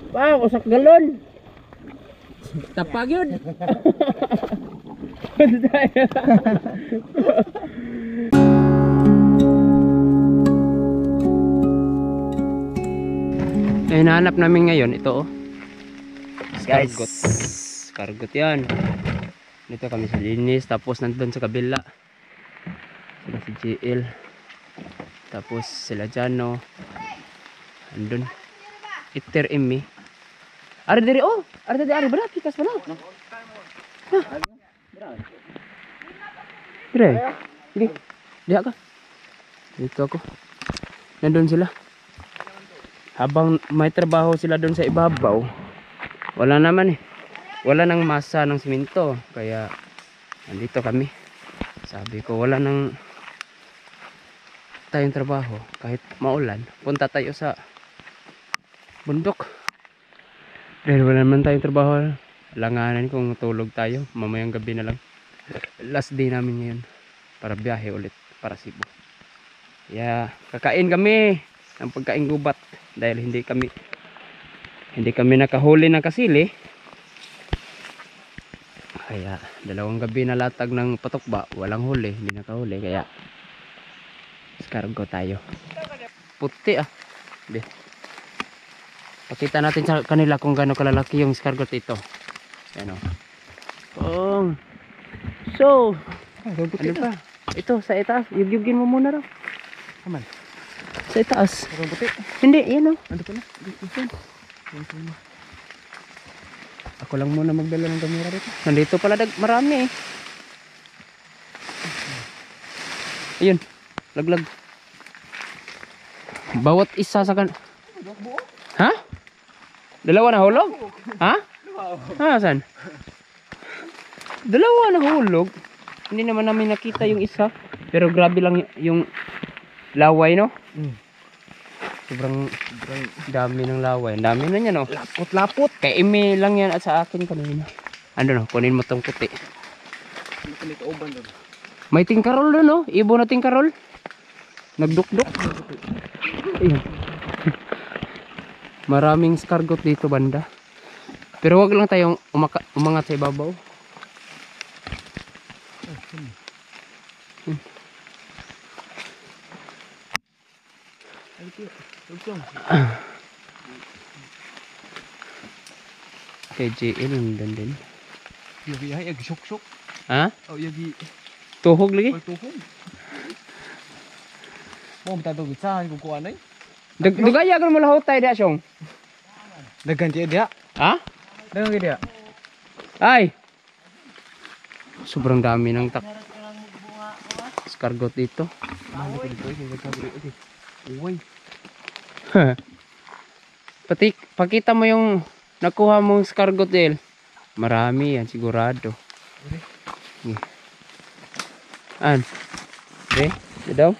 Pa, usak galon. Tapag yun. Eh, nahanap namin ngayon ito, oh. Scargot. Scargot yan. Dito kami sa linis. Tapos nandun sa kabila sila si JL. Tapos sila Jano. Andun Iter Emi. Ari diri, oh. Ari diri, ari berat pikas mana? Dire. Sige. Diha ka. Dito ako. Nandun sila. Habang may trabaho sila doon sa ibabaw, wala naman eh. Wala nang masa ng simento. Kaya nandito kami. Sabi ko wala nang tayong trabaho. Kahit maulan, punta tayo sa bundok. Dahil wala naman tayong trabaho. Langanan kung tulog tayo. Mamayang gabi na lang. Last day namin ngayon. Para biyahe ulit para Cebu. Kaya kakain kami ng pagkain gubat. Dahil hindi kami nakahuli ng kasili. Kaya dalawang gabi na latag ng patokba, walang huli, hindi nakahuli. Kaya scargot tayo. Puti ah. Di. Pakita natin sa kanila kung gaano kalalaki yung scargot ito. Ano? So, ano pa? Ito sa itaas, yugyugin mo muna raw. Aman. Sa itaas. Hindi, yan o. Ano pa na? Ako lang muna magdala ng kamera dito. Nandito pala marami eh. Ayun, laglag. Bawat isa sa kan... Ha? Dalawa na hulog? Ha? Ha, saan? Dalawa na hulog. Hindi naman namin nakita yung isa. Pero grabe lang yung laway, no? Sobrang dami ng laway. Ang dami na niya, no? Lapot-lapot. Kay email lang yan at sa akin kanina. Ano, no? Kunin mo tong puti. May tingkarol doon, no? Ibo na tingkarol. Nagdukduk. Ayun. Maraming scargot dito, banda. Pero wag lang tayong umangat sa ibabaw. Kay JL nandun din. Yagi ay syok-syok. Ha? Oh, yagi Tuhog lagi? tuhog. Mo mata to bisa ko kuan ay. Dugaya kan mo lahot tay dia syong. Dagan dia. Ha? Dagan dia. Ay. Sobrang dami ng scargot dito. Uy. Pakita mo yung nakuha mong scargot del. Marami yan sigurado. An. Okay, daw.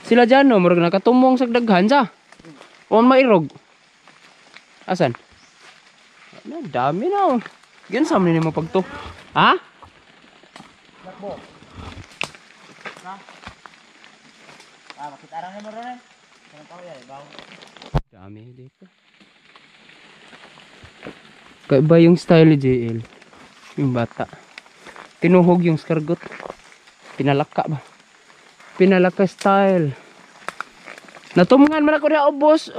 Sila dyan no, murag nakatumong sa daghan sa. O mairog. Asan? Dami na. Yan sa mga mo pagto. Ha? Lakbo. Ha? Makita ra mo ron eh. Kanang tao yan, bawo. Dami dito. Kaiba yung style ni JL. Yung bata. Tinuhog yung scargot. Pinalaka ba? Pinalaka style. Natumungan man ako na boss.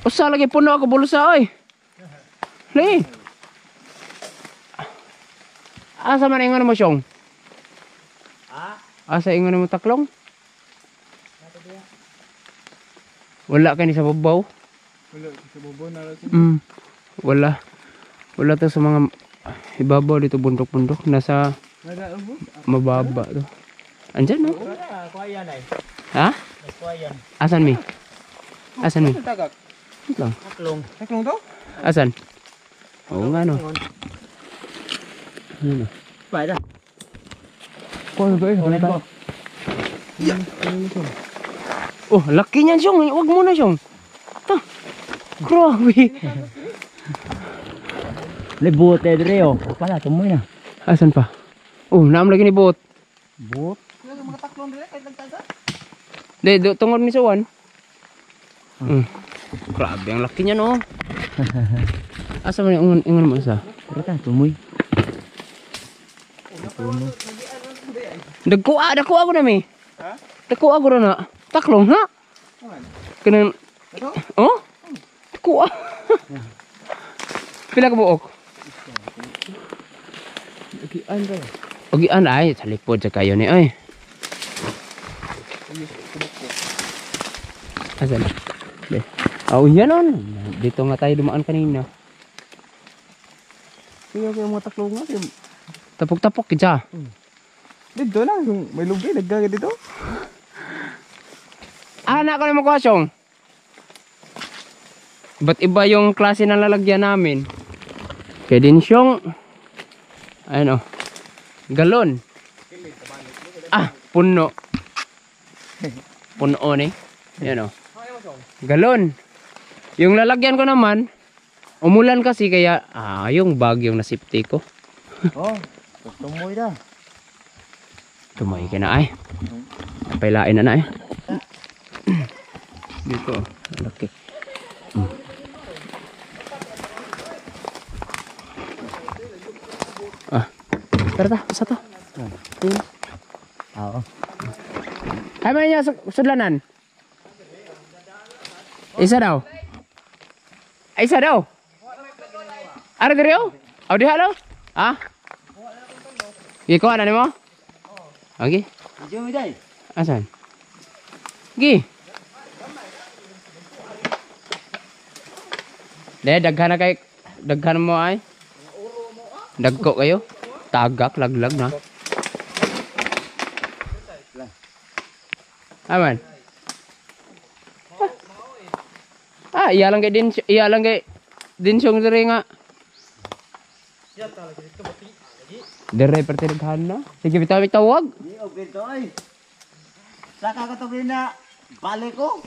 Usa lagi puno ako bulsa oy. Li. Asa man ingon mo siyong? Ha? Asa ingon mo taklong? Wala ka ni sa babaw? Wala sa babaw na lang. Wala. Wala to sa mga ibabaw dito bundok-bundok. Nasa mababa to. Andyan no? Kuya nay. Ha? Kuya. Asan mi? Asan mi? Tagak. Lang. Taklong. Taklong to? Asan? Oo nga no. Ano no? Pada. Kuha ba eh? Oh, laki niyan siyong. Huwag mo na siyong. Ta. Grabe. Libot eh dire oh. Pala tumoy na. Asan pa? Oh, naam lagi ni bot. Bot. Yung mga taklong dire kahit nagtaga. Tungod ni Sawan. Grabe, ang laki niya no. Asa mo yung ingon mo isa? Tara tumoy. Dagkuha ko na mi. Ha? Dagkuha ko na. Taklong ha? Kanang oh? Dagkuha. Pila ka buok? Agian ba? Ogian ay sa lipod sa kayo ni ay. Asa na? Oh, yan on. Dito nga tayo dumaan kanina. Sige kayo mga taklong nga. Tapok-tapok kita. Dito na, may lubi, nagkagad dito. Anak ko na mo kwasyong. Ba't iba yung klase ng lalagyan namin? Kaya din siyong ano, galon. Puno. Puno ni. Yan o. Galon. Yung lalagyan ko naman, umulan kasi kaya, yung bag yung nasipti ko. Oh, tumoy na. Tumoy ka na ay. Napailain na ay. Dito. Laki. Tara ta, sa to. Oo. Ay man niya sudlanan. Isa daw. Isa daw. Ara diri oh? Aw diha daw? Ha? Iko ana nimo? Okay. Diyo mi day. Asan? Gi. Daghan mo ay. Dagko kayo. Tagak laglag na. Aman. Iya lang kay din siyong diri nga. Dire perti daghan na. Sige bitaw tawag. Di okay to ay. Saka ka to na balik ko.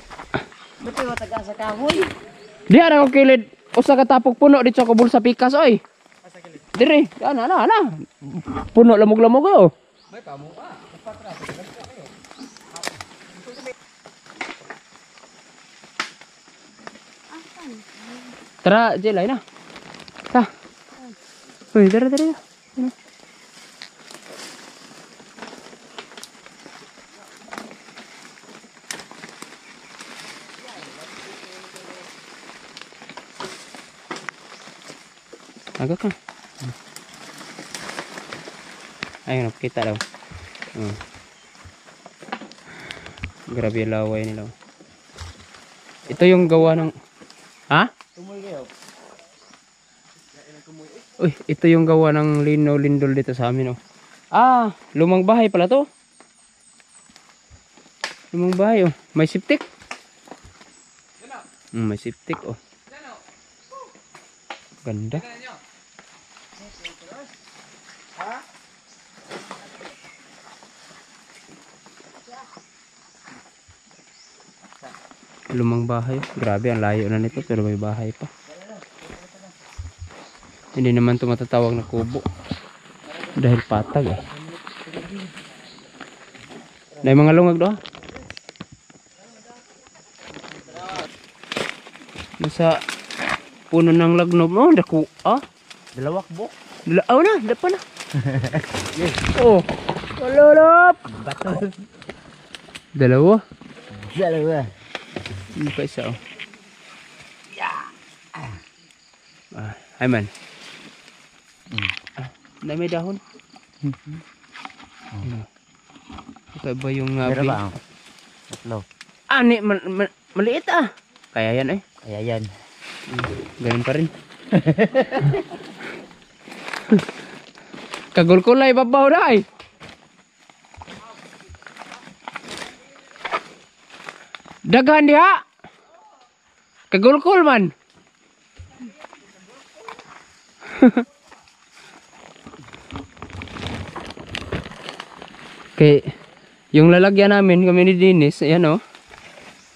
Beto wa taga sa kahoy. Di ara ko kilid usa ka tapok puno dito sa kubul sa pikas oy. Asa kilid? Dire, ana. Puno lamog-lamog yo. May kamo patra. Tara, Jelay na. Ta. Uy, tara. Agak ka. Ayun, kita daw. Grabe yung laway nila. Ito yung gawa ng... Ha? Tumoy kayo. Uy, ito yung gawa ng lindol dito sa amin, oh. Lumang bahay pala to. Lumang bahay, oh. May siptik. May siptik, oh. Ganda. Lumang bahay. Grabe, ang layo na nito pero may bahay pa. Hindi naman ito matatawag na kubo. Dahil patag eh. May mga lungag doon. Nasa puno ng lagnob. Oh, dako. Dalawak bok. Dapa na. Oh. Kalolop. Bato. Dalawa. Hindi pa isa, oh. Ay man. May dahon. Ito ba yung Pero ba? Tatlo. Maliit ah. Kaya yan eh. Kaya yan. Ganun pa rin. Kagulkulay babaw na ay. Daghan diha. Kagulkul man. Okay, yung lalagyan namin kami ni Dennis, ayan oh.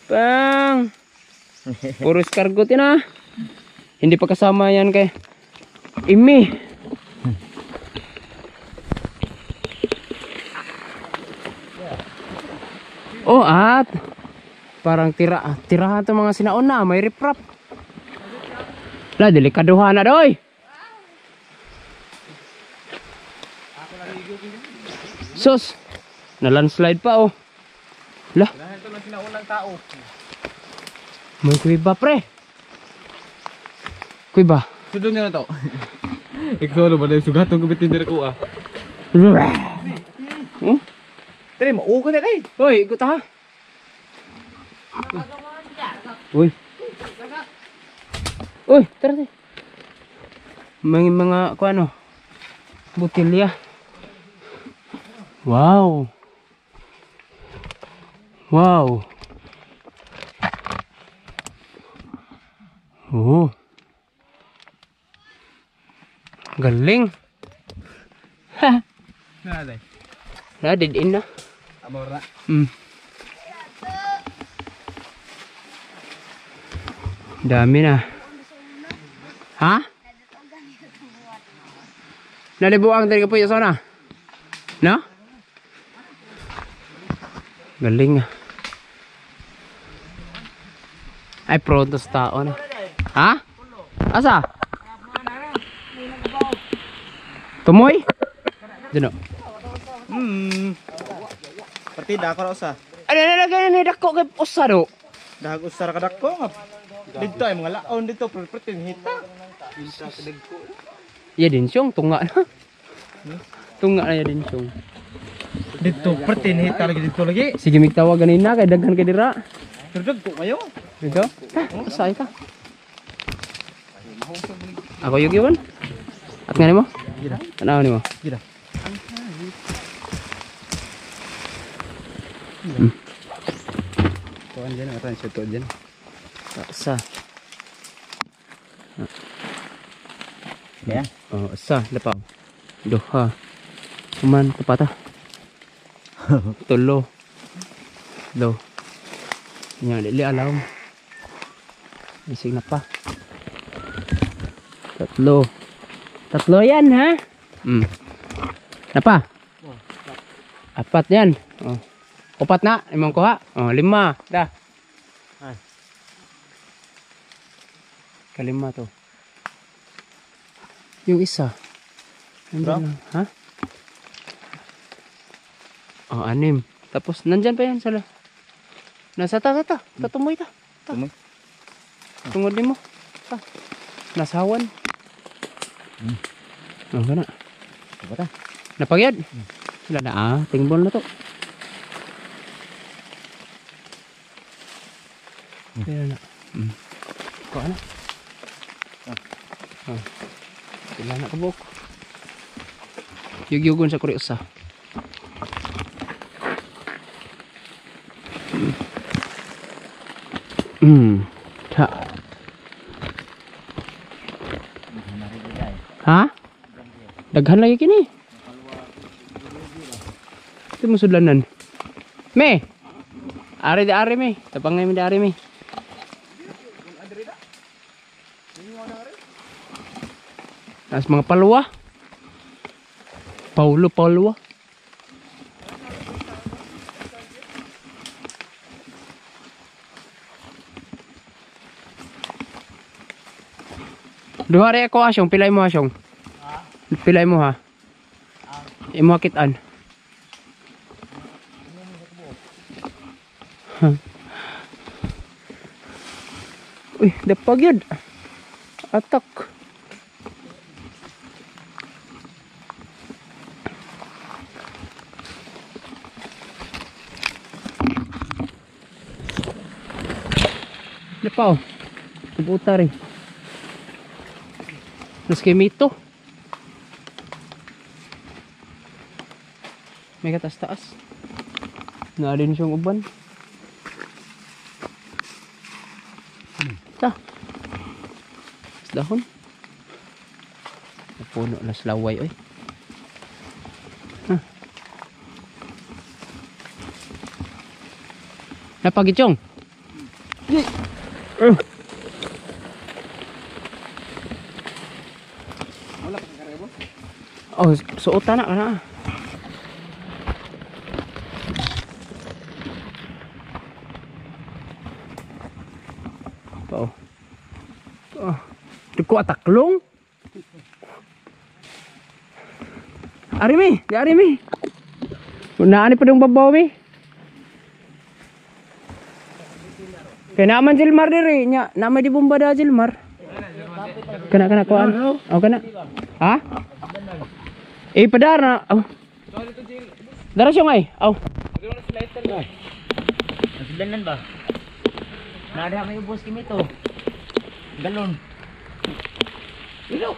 Pang. Puro escargot yan ah. Hindi pa kasama yan kay Imi. Oh, at Parang tirahan to mga sinaon na, may riprap. La, delikaduhan na doy. Sus, na landslide pa oh. La. Dahil ito lang sinaunang tao. May kuiba pre. Kuiba. Sudon niya na to. Ikaw na ba na yung sugatong gubitin din ako ah. Tari, mauko na kay. Hoy, ikot ha. Uy. Uy, tara tayo. Mga ano, butilya. Wow. Wow. Oh. Galing. Ha. Nada. Nadidin na. Amora. Dami na. Ha? Nalibuang dari ka po yung sana? No? Galing ah. Ay, pronto sa tao na. Ha? Asa? Tumoy? Dino. Partida ako na usa. Ano nalagay na dako kay usado? Dahag usar ka dako nga. Dito ay mga laon dito pertin hita. Ya din siyong tunga na. Tunga na ya din siyong. Dito pertin hita lagi dito lagi. Sige migtawag ganina kay daghan kay dira. Dagdag ko kayo. Dito? Asay ka. Ako yung iwan. At nga mo? Gila. Tanaw nimo. Gila. Tuan dyan, atan siya to dyan. Sa. Kaya? Oh, sa dapaw. Duha. Kuman tapata. Tulo. Do. Nya dili alaw. Isig na pa. Tatlo. Tatlo yan ha? Napa? Apat yan. Oh. Upat na, imong kuha. Oh, 5. Dah. Ay. Kalima to. Yung isa. Nandyan lang. Ha? Oh, 6. Tapos nandyan pa yan sala. Nasa ta. Tatumoy ta. Tumoy. Tungod mo. Ta. Nasawan. Oh, kana. Apa ta? Napagyad. Sila na tingbol na to. Sila na. Kuha na. Sila na kabuk. Yugyugon sa kuryosa. Ha. Ha? Daghan lagi kini. Ito mo sudlanan. Me. Ari di ari me. Tapangay mi di ari me. As mga palwa. Palwa. Duha rin ako asyong, pilay mo asyong. Pilay mo ha. Imo kitaan. Uy, dapag yun. Atak. Dapaw. Tubuta rin. Terus kayak mito. May katas-taas. Naalin siyang uban. Ta. Dahon. Puno na slaway oy. Napagitong. Oh, suotan na. Oh. Oh. Duko ataklong. Ari mi, di ari mi. Unaan pa dong babaw mi. Kaya naman Jilmar diri nya, namay di bomba da Jilmar. Kana kuan. Oh kana. Ha? Padar na. Oh. Dara siya ngay. Oh. Nasilanan ba? Nada may ubos kimi to. Galon. Ilo.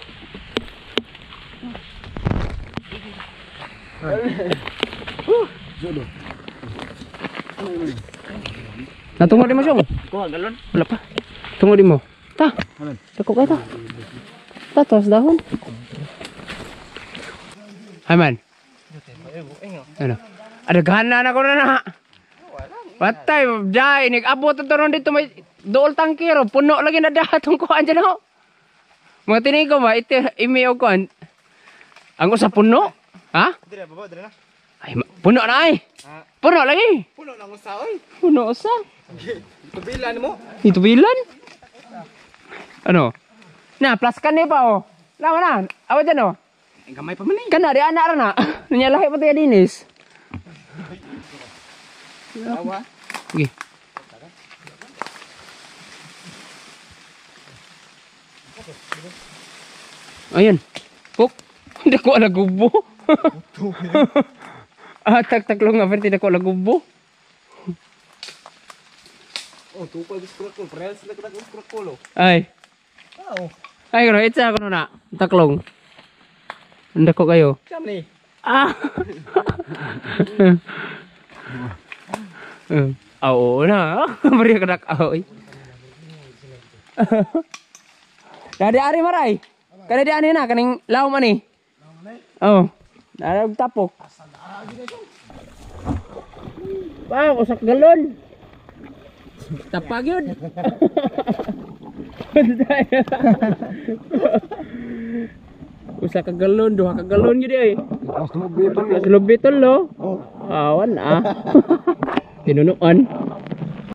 Jodoh. Natungod di mo siyong. Kuha galon. Wala pa. Tungod di mo. Ta. Amen. Dako ka ta. Ta tos dahon. Hay man. Ano? Ada gana na ko na. Patay, jay, nag-abot ito ron dito may dool tangkiro, puno lagi na dahatong kuhaan dyan ho. Mga tinig ko ba, ito, imiyaw ko, ang usa puno? Ha? Dire baba, dire na. Ay, puno na ay. Puno lagi. Puno nang usa oy. Puno usa. Tubilan mo. Ito bilan? Ano? Na, plus kan pa oh. Lama na, awa dyan oh. Ang gamay pa man eh. Kana, di anak na. Nanyalahi pa tayo dinis. Awa. Sige. Ayun. Puk. Hindi ko alagubo. Tak-taklong nga, pero hindi ko alagubo. Oh, tukoy bis krakol, parehas sila kada krakol. Ay. Oo. Ay, kano, itsa ako na. Taklong. Hindi ko kayo. Kam ni. Ah! Oo na. Bari ka nak-aw. Dadi ari maray. Kada di ani na kaning law man ni. Oh. Narag tapok. Pa, usak galon. Tapag yun. Usak ka galon, duha ka galon gid ay. Plus lubitol lo. Oh. Awan ah. Tinunuan.